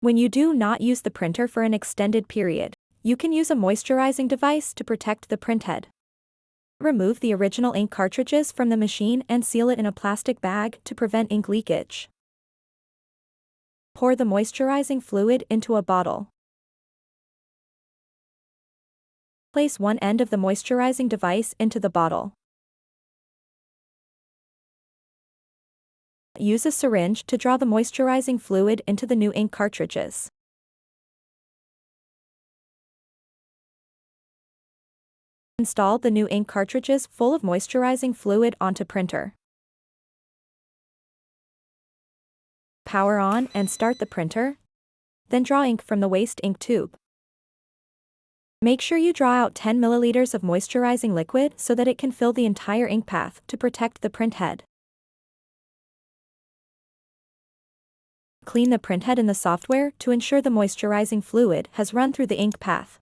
When you do not use the printer for an extended period, you can use a moisturizing device to protect the printhead. Remove the original ink cartridges from the machine and seal it in a plastic bag to prevent ink leakage. Pour the moisturizing fluid into a bottle. Place one end of the moisturizing device into the bottle. Use a syringe to draw the moisturizing fluid into the new ink cartridges. Install the new ink cartridges full of moisturizing fluid onto printer. Power on and start the printer. Then draw ink from the waste ink tube. Make sure you draw out 10 milliliters of moisturizing liquid so that it can fill the entire ink path to protect the printhead. Clean the printhead in the software to ensure the moisturizing fluid has run through the ink path.